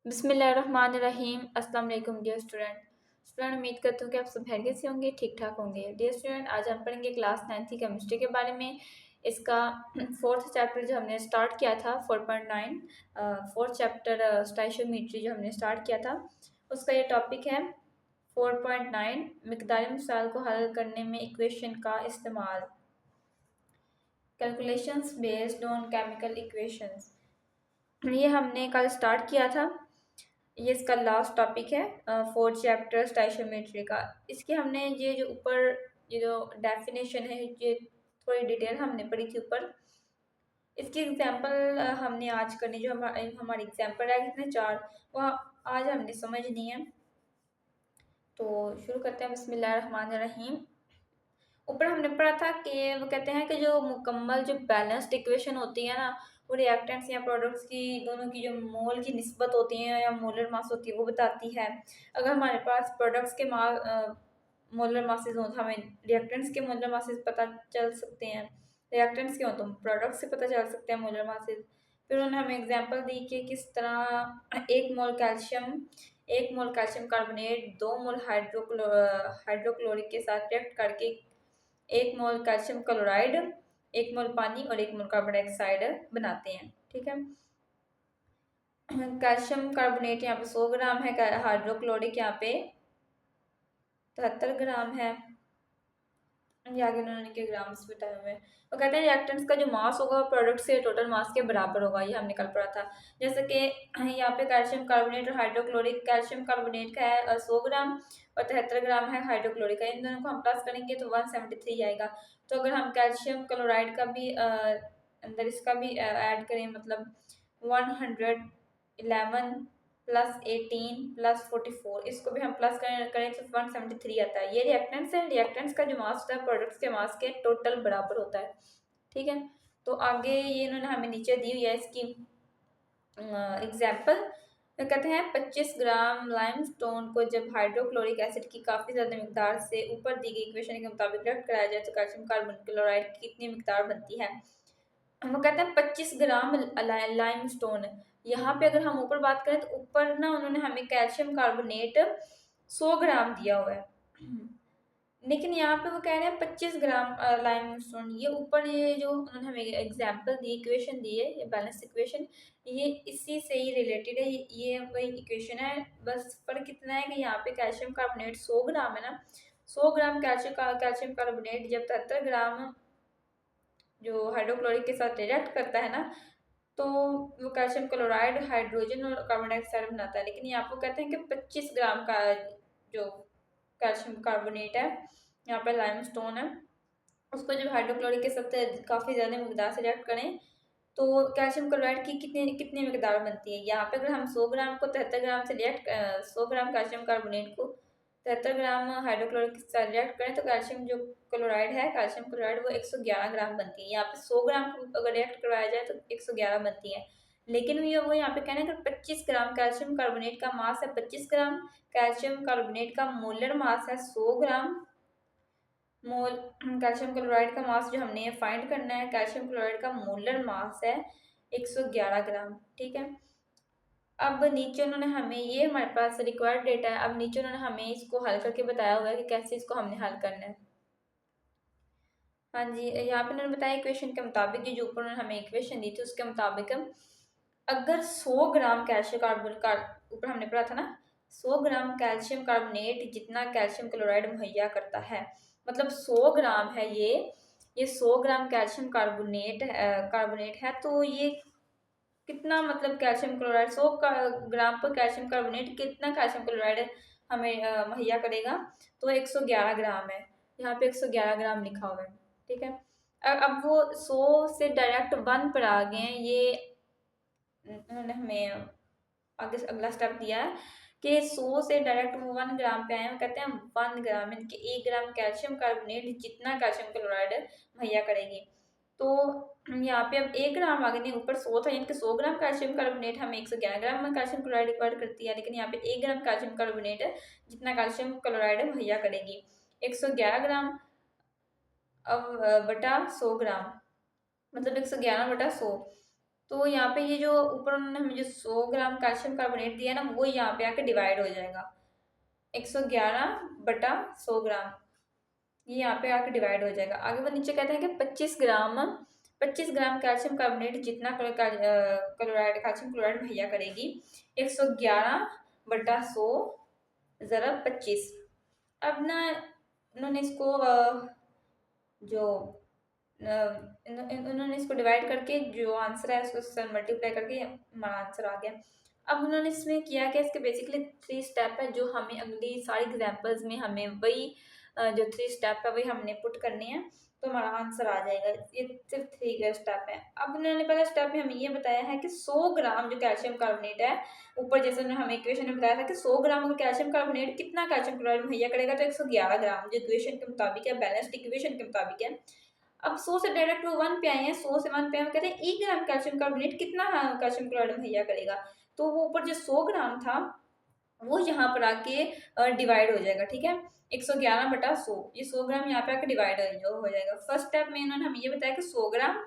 बिस्मिल्लाहिर्रहमानिर्रहीम। अस्सलाम वालेकुम डियर स्टूडेंट। उम्मीद करती हूँ कि आप सब खैरियत से होंगे, ठीक ठाक होंगे। डियर स्टूडेंट, आज हम पढ़ेंगे क्लास 9 की केमिस्ट्री के बारे में। इसका फोर्थ चैप्टर जो हमने स्टार्ट किया था 4.9, फोर्थ चैप्टर स्टाइशियोमेट्री जो हमने स्टार्ट किया था, उसका ये टॉपिक है 4.9 मिकदारी मिसाल को हल करने में इक्वेशन का इस्तेमाल, calculations based on chemical equations. ये हमने कल स्टार्ट किया था। ये इसका लास्ट टॉपिक है फोर्थ चैप्टर स्टाइशियोमेट्री का। इसके हमने ये जो ऊपर ये जो डेफिनेशन है, ये थोड़ी डिटेल हमने पढ़ी थी ऊपर। इसकी एग्जांपल हमने आज करनी, जो हमारी एग्जांपल है कितने 4, वह आज हमने समझनी है। तो शुरू करते हैं। बिस्मिल्लाहिर्रहमानिर्रहीम। ऊपर हमने पढ़ा था कि वो कहते हैं कि जो मुकम्मल जो बैलेंस्ड इक्वेशन होती है ना, वो रिएक्टेंट्स या प्रोडक्ट्स की दोनों की जो मोल की निस्बत होती है या मोलर मास होती है वो बताती है। अगर हमारे पास प्रोडक्ट्स के मोलर मासेस हों तो हमें रिएक्टेंट्स के मोलर मासेस पता चल सकते हैं, रिएक्टेंट्स के हों तो प्रोडक्ट्स से पता चल सकते हैं मोलर मासेस। फिर उन्होंने हमें एग्जाम्पल दी कि किस तरह एक मोल कैल्शियम कार्बोनेट 2 मोल हाइड्रोक्लोरिक के साथ रिएक्ट करके 1 मोल कैल्शियम क्लोराइड, 1 मोल पानी और 1 मोल कार्बन डाइऑक्साइड बनाते हैं। ठीक है। कैल्शियम कार्बोनेट यहाँ पे 100 ग्राम है, हाइड्रोक्लोरिक यहाँ पे 73 ग्राम है। ये आगे उन्होंने के ग्राम्स बताए हुए हैं। वो कहते हैं रिएक्टेंट्स का जो मास होगा प्रोडक्ट से टोटल मास के बराबर होगा। ये हमने कल पढ़ा था। जैसे कि यहाँ पे कैल्शियम कार्बोनेट और हाइड्रोक्लोरिक, कैल्शियम कार्बोनेट का है 100 ग्राम और 73 ग्राम है हाइड्रोक्लोरिक का। इन दोनों को हम प्लस करेंगे तो 173 आएगा। तो अगर हम कैल्शियम क्लोराइड का भी अंदर इसका भी ऐड करें, मतलब 111 प्लस 18 प्लस 44, इसको भी हम प्लस करें तो 173 आता है। ये रिएक्टेंट्स है। रिएक्टेंट्स का जो मास होता है प्रोडक्ट्स के मास के टोटल बराबर होता है। ठीक है। तो आगे ये इन्होंने हमें नीचे दी हुई है इसकी एग्जाम्पल। कहते हैं 25 ग्राम लाइमस्टोन को जब हाइड्रोक्लोरिक एसिड की काफ़ी ज़्यादा मिकदार से ऊपर दी गई इक्वेशन के मुताबिक रिएक्ट कराया जाए तो कैल्शियम कार्बन क्लोराइड की कितनी मिकदार बनती है। वो कहते हैं 25 ग्राम लाइमस्टोन। यहाँ पे अगर हम ऊपर बात करें तो ऊपर ना उन्होंने हमें कैल्शियम कार्बोनेट 100 ग्राम दिया हुआ है, लेकिन यहाँ पे वो कह रहे हैं 25 ग्राम लाइमस्टोन। ये ऊपर ये जो उन्होंने हमें एग्जांपल दी, इक्वेशन दी है, ये बैलेंस इक्वेशन, ये इसी से ही रिलेटेड है। ये वही इक्वेशन है, बस फर्क कितना है कि यहाँ पे कैल्शियम कार्बोनेट 100 ग्राम है ना। 100 ग्राम कैल्शियम कार्बोनेट जब 73 ग्राम जो हाइड्रोक्लोरिक के साथ रिएक्ट करता है ना, तो वो कैल्शियम क्लोराइड, हाइड्रोजन और कार्बन डाइऑक्साइड बनाता है। लेकिन ये आपको कहते हैं कि 25 ग्राम का जो कैल्शियम कार्बोनेट है, यहाँ पे लाइमस्टोन है, उसको जब हाइड्रोक्लोरिक के साथ काफ़ी ज़्यादा मिकदार से रिएक्ट करें तो कैल्शियम क्लोराइड की कितनी कितनी मिकदार बनती है। यहाँ पे अगर हम 100 ग्राम को 73 ग्राम से 100 ग्राम कैल्शियम कार्बोनेट को 73 ग्राम हाइड्रोक्लोरिक के साथ रिएक्ट करें तो कैल्शियम जो क्लोराइड है, कैल्शियम क्लोराइड वो 111 ग्राम बनती है। यहाँ पे 100 ग्राम को अगर रिएक्ट करवाया जाए तो 111 बनती है। लेकिन वो यहाँ पे कहना है कि 25 ग्राम कैल्शियम कार्बोनेट का मास है 25 ग्राम, कैल्शियम कार्बोनेट का मोलर मास है 100 ग्राम। मोल कैल्शियम क्लोराइड का मास जो हमने फाइंड करना है, कैल्शियम क्लोराइड का मोलर मास है 111 ग्राम। ठीक है। अब नीचे उन्होंने हमें, ये हमारे पास रिक्वायर्ड डेटा है, अब नीचे उन्होंने हमें इसको हल करके बताया हुआ है कि कैसे इसको हमने हल करना है। हाँ जी, यहाँ पे उन्होंने बताया इक्वेशन के मुताबिक, जो ऊपर उन्होंने हमें इक्वेशन दी थी उसके मुताबिक अगर 100 ग्राम कैल्शियम ऊपर हमने पढ़ा था ना, 100 ग्राम कैल्शियम कार्बोनेट जितना कैल्शियम क्लोराइड मुहैया करता है, मतलब 100 ग्राम है ये 100 ग्राम कैल्शियम कार्बोनेट है, तो ये कितना, मतलब कैल्शियम क्लोराइड 100 ग्राम पर कैल्शियम कार्बोनेट कितना कैल्शियम क्लोराइड हमें मुहैया करेगा, तो 111 ग्राम है। यहाँ पे 111 ग्राम लिखा हुआ है। ठीक है। अब वो 100 से डायरेक्ट 1 पर आ गए हैं। ये उन्होंने हमें आगे अगला स्टेप दिया है कि 100 से डायरेक्ट वो 1 ग्राम पे आए हैं। कहते हैं 1 ग्राम यानी कि 1 ग्राम कैल्शियम कार्बोनेट जितना कैल्शियम क्लोराइड मुहैया करेगी। तो यहाँ पे अब 1 ग्राम आगे नहीं, ऊपर 100 था, यानी कि 100 ग्राम कैल्शियम कार्बोनेट हमें 111 ग्राम में कैल्शियम क्लोराइड रिक्वायर करती है, लेकिन यहाँ पे 1 ग्राम कैल्शियम कार्बोनेट जितना कैल्शियम क्लोराइड मुहैया करेगी 111 ग्राम अब बटा 100 ग्राम, मतलब 111 बटा 100। तो यहाँ पे ये जो ऊपर उन्होंने हमें जो 100 ग्राम कैल्शियम कार्बोनेट दिया है ना, वो यहाँ पे आके डिवाइड हो जाएगा। 111/100 ग्राम, ये यहाँ पे आके डिवाइड हो जाएगा। आगे वो नीचे कहते हैं कि 25 ग्राम कैल्शियम कार्बोनेट जितना क्लोराइड कैल्शियम क्लोराइड मुहैया करेगी, 111/100 ज़रा 25। अब ना उन्होंने इसको जो उन्होंने इसको डिवाइड करके जो आंसर है उसको मल्टीप्लाई करके हमारा आंसर आ गया। अब उन्होंने इसमें किया क्या, इसके बेसिकली 3 स्टेप है जो हमें अगली सारी एग्जांपल्स में हमें वही जो 3 स्टेप है वही हमने पुट करने हैं, तो हमारा आंसर आ जाएगा। ये सिर्फ 3 स्टेप है। अब उन्होंने पहले स्टेप में हमें ये बताया है कि 100 ग्राम जो कैल्शियम कार्बोनेट है, ऊपर जैसे उन्होंने हमें इक्वेशन में बताया था कि 100 ग्राम अगर कैल्शियम कार्बोनेट कितना कैल्शियम क्लोराइड मुहैया करेगा, तो 111 ग्राम जो इक्वेशन के मुताबिक है, बैलेंस्ड इक्वेशन के मुताबिक है। अब 100 से डायरेक्ट वो 1 पे आए हैं, 100 से 1 पे हम कहते हैं 1 ग्राम कैल्शियम कार्बोनेट कितना कैल्शियम क्लोराइड मुहैया करेगा, तो वो ऊपर जो 100 ग्राम था वो यहाँ पर आके डिवाइड हो जाएगा। ठीक है, 111/100, ये 100 ग्राम यहाँ पे आके डिवाइड हो जाएगा। फर्स्ट स्टेप में इन्होंने हमें ये बताया कि 100 ग्राम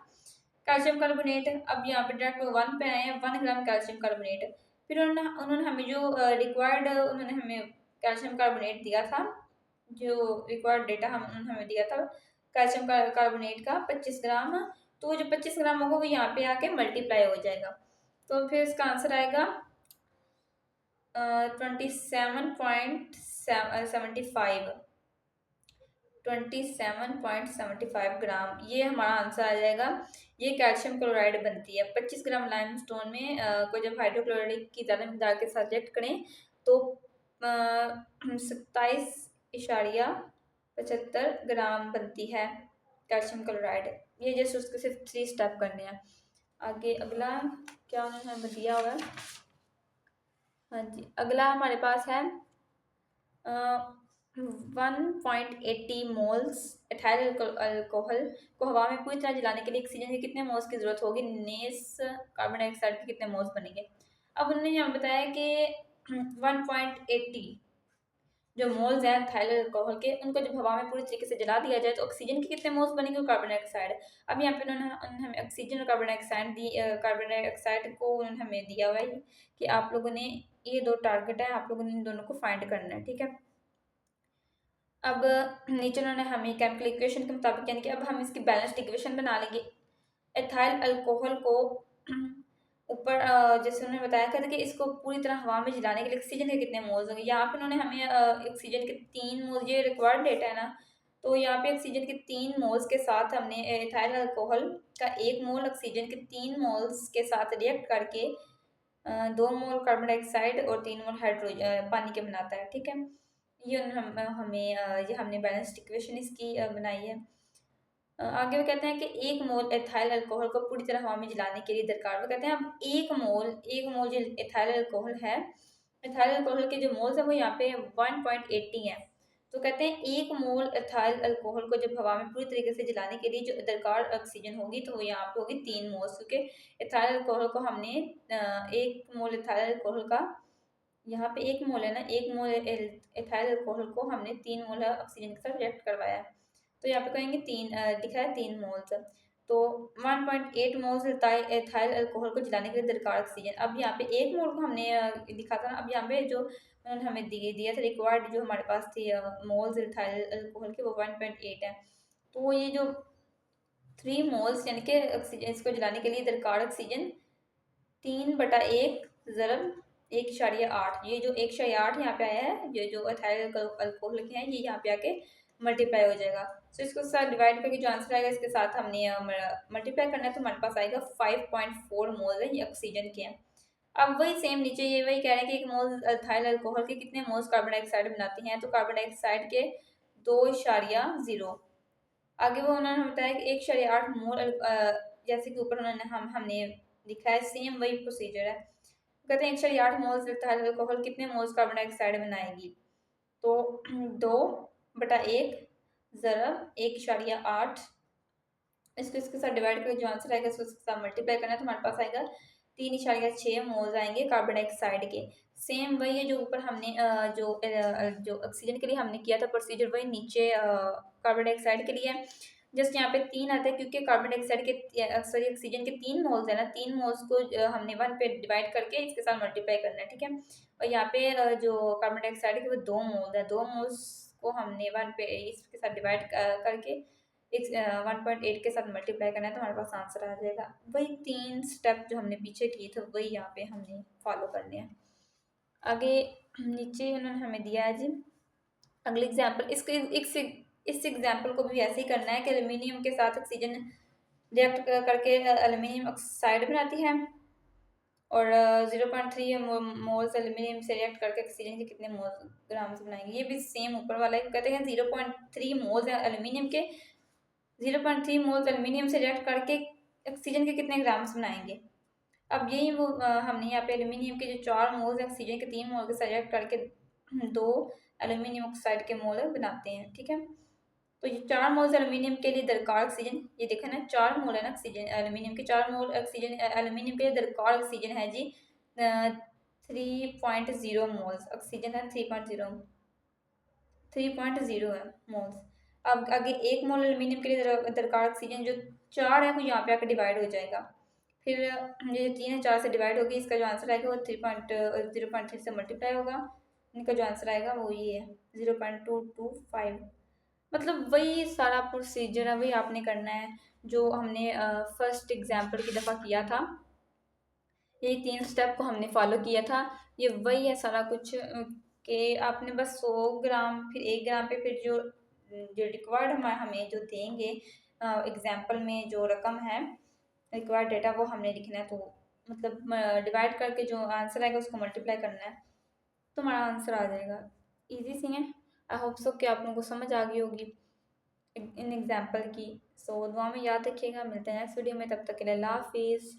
कैल्शियम कार्बोनेट, अब यहाँ पे डायरेक्ट 1 पे आए हैं, 1 ग्राम कैल्शियम कार्बोनेट। फिर उन्होंने हमें जो रिक्वायर्ड उन्होंने हमें कैल्शियम कार्बोनेट दिया था, जो रिक्वायर्ड डेटा उन्होंने हमें दिया था कैल्शियम कार्बोनेट का 25 ग्राम, तो जो 25 ग्राम होगा वो यहाँ पे आके मल्टीप्लाई हो जाएगा। तो फिर इसका आंसर आएगा 27.75 ग्राम, ये हमारा आंसर आ जाएगा। ये कैल्शियम क्लोराइड बनती है। 25 ग्राम लाइमस्टोन में को जब हाइड्रोक्लोराइड की ज़्यादा मिकदार के साथ रिएक्ट करें तो 27.75 ग्राम बनती है कैल्शियम क्लोराइड। ये जैसे उसके सिर्फ 3 स्टेप करने हैं। आगे अगला क्या उन्होंने हमें दिया हुआ है, हाँ जी, अगला हमारे पास है 1.80 मोल्स एथाइल अल्कोहल को हवा में पूरी तरह जलाने के लिए ऑक्सीजन के कितने मोल्स की जरूरत होगी, नेस कार्बन डाइऑक्साइड के कितने मोल्स बनेंगे। अब उन्होंने हमें बताया कि 1.80 जो मोल्स हैं एथाइल अल्कोहल के, उनको जब हवा में पूरी तरीके से जला दिया जाए तो ऑक्सीजन के कितने मोल्स बनेंगे और कार्बन डाइऑक्साइड। अब यहाँ पे उन्होंने हमें ऑक्सीजन और कार्बन डाइऑक्साइड को उन्होंने हमें दिया हुआ है कि आप लोगों ने ये 2 टारगेट है, आप लोगों ने इन दोनों को फाइंड करना है। ठीक है, अब नीचे उन्होंने हमें केमिकल इक्वेशन के मुताबिक यानी कि अब हम इसकी बैलेंस्ड इक्वेशन बना लेंगे। एथाइल अल्कोहल को ऊपर जैसे उन्होंने बताया था कि इसको पूरी तरह हवा में जलाने के लिए ऑक्सीजन के कितने मोल्स होंगे। यहाँ पे उन्होंने हमें ऑक्सीजन के 3 मोल्स, ये रिक्वायर्ड डेटा है ना, तो यहाँ पे ऑक्सीजन के 3 मोल्स के साथ हमने एथाइल अल्कोहल का 1 मोल ऑक्सीजन के 3 मोल्स के साथ रिएक्ट करके 2 मोल कार्बन डाइऑक्साइड और 3 मोल हाइड्रोजन पानी के बनाता है। ठीक है, ये ये हमने बैलेंस्ड इक्वेशन इसकी बनाई है। आगे वो कहते हैं कि 1 मोल एथाइल अल्कोहल को पूरी तरह हवा में जलाने के लिए दरकार, वो कहते हैं अब 1 मोल जो एथाइल अल्कोहल है, एथाइल अल्कोहल के जो मोल्स हैं वो यहाँ पे 1.80 हैं। तो कहते हैं 1 मोल एथाइल अल्कोहल को जब हवा में पूरी तरीके से जलाने के लिए जो दरकार ऑक्सीजन होगी तो वो यहाँ पे होगी 3 मोल्स, क्योंकि एथाइल अल्कोहल को हमने 1 मोल एथाइल अल्कोहल का, यहाँ पे 1 मोल है ना, 1 मोल एथाइल अल्कोहल को हमने 3 मोल ऑक्सीजन के साथ रिएक्ट करवाया है, तो यहाँ पे कहेंगे 3 दिखा है 3 मोल्स। तो 1.8 मोल्स एथाइल अल्कोहल को जलाने के लिए दरकार ऑक्सीजन। अब यहाँ पे 1 मोल को हमने लिखा था ना, अब यहाँ पे जो उन्होंने हमें दिया था रिक्वायर्ड जो हमारे पास थी मोल्स एथाइल अल्कोहल के, वो 1.8 है। तो ये जो 3 मोल्स यानी कि ऑक्सीजन इसको जलाने के लिए दरकार ऑक्सीजन 3/1 ज़रब 1.8, ये जो 1.8 यहाँ पे आया है, ये जो एथाइल अल्कोहल के हैं, ये यहाँ पे आके मल्टीप्लाई हो जाएगा। तो इसको साथ डिवाइड करके जो आंसर आएगा इसके साथ हमने मल्टीप्लाई करना है, तो हमारे पास आएगा 5.4 मोल है, ये ऑक्सीजन के हैं। अब वही सेम नीचे ये वही कह रहे हैं कि 1 मोल एथाइल अल्कोहल के कितने मोल्स कार्बन डाइऑक्साइड बनाती हैं, तो कार्बन डाइऑक्साइड के 2.0। आगे वो उन्होंने बताया कि 1.8 मोल जैसे कि ऊपर उन्होंने हमने लिखा है, सेम वही प्रोसीजर है। कहते हैं 1.8 मोल्स एथाइल अल्कोहल कितने मोल्स कार्बन डाइऑक्साइड बनाएगी, तो 2/1 ज़रब 1.8, इसको इसके साथ डिवाइड करके जो आंसर आएगा इसको इसके साथ मल्टीप्लाई करना है, तो हमारे पास आएगा 3.6 मोल्स आएंगे कार्बन डाइऑक्साइड के। सेम वही है जो ऊपर हमने जो ऑक्सीजन के लिए हमने किया था प्रोसीजर, वही नीचे कार्बन डाइऑक्साइड के लिए है। जस्ट यहाँ पे 3 आता है क्योंकि कार्बन डाइऑक्साइड के सॉरी ऑक्सीजन के 3 मोल्स है ना, 3 मोल्स को हमने 1 पे डिवाइड करके इसके साथ मल्टीप्लाई करना है, ठीक है। और यहाँ पे जो कार्बन डाइऑक्साइड के वो 2 मोल्स है, 2 मोल्स को हमने 1 पे इसके साथ डिवाइड करके 1.8 के साथ मल्टीप्लाई करना है, तो हमारे पास आंसर आ जाएगा। वही 3 स्टेप जो हमने पीछे किए थे वही यहाँ पे हमने फॉलो करने हैं। आगे नीचे उन्होंने हमें दिया है जी अगले एग्जाम्पल। इस एग्जाम्पल को भी ऐसे ही करना है कि एल्यूमिनियम के साथ ऑक्सीजन रिएक्ट करके एल्यूमिनियम ऑक्साइड बनाती है, और 0.3 मोल्स एल्यूमिनियम से रिएक्ट करके ऑक्सीजन के कितने मोल्स ग्राम से बनाएंगे। ये भी सेम ऊपर वाला है, कहते हैं 0.3 मोल्स एल्यूमिनियम के 0.3 मोल्स एल्यूमिनियम से रिएक्ट करके ऑक्सीजन के कितने ग्राम से बनाएंगे। अब यही वो हमने यहाँ पे एल्यूमिनियम के जो 4 मोल्स ऑक्सीजन के 3 मोल के साथ रिएक्ट करके 2 एल्यूमिनियम ऑक्साइड के मोल बनाते हैं, ठीक है। तो ये 4 मोल्स एल्यूमिनियम के लिए दरकार ऑक्सीजन, ये देखा ना 4 मोल है ना ऑक्सीजन एल्यूमिनियम के, 4 मोल ऑक्सीजन एल्यूमिनियम के लिए दरकार ऑक्सीजन है जी 3.0 मोल्स, ऑक्सीजन है 3.0 है मोल्स। अब आगे 1 मोल एल्यूमिनियम के लिए दरकार ऑक्सीजन जो 4 है वो यहाँ पे आकर डिवाइड हो जाएगा, फिर ये 3 है 4 से डिवाइड होगी, इसका जो आंसर आएगा वो 0.3 से मल्टीप्लाई होगा, इनका जो आंसर आएगा वो ये है 0.225। मतलब वही सारा प्रोसीजर है, वही आपने करना है जो हमने फर्स्ट एग्जाम्पल की दफ़ा किया था। यही 3 स्टेप को हमने फॉलो किया था, ये वही है सारा कुछ कि आपने बस 100 ग्राम फिर 1 ग्राम पे फिर जो जो रिक्वायर्ड हमें जो देंगे एग्जाम्पल में जो रकम है रिक्वायर्ड डेटा वो हमने लिखना है, तो मतलब डिवाइड करके जो आंसर आएगा उसको मल्टीप्लाई करना है तो हमारा आंसर आ जाएगा। इजी सी है। आई होप सो कि आप लोगों को समझ आ गई होगी इन एग्जाम्पल की। सो दुआ में याद रखिएगा, मिलते हैं नेक्स्ट वीडियो में, तब तक के लिए अल्लाह हाफिज़।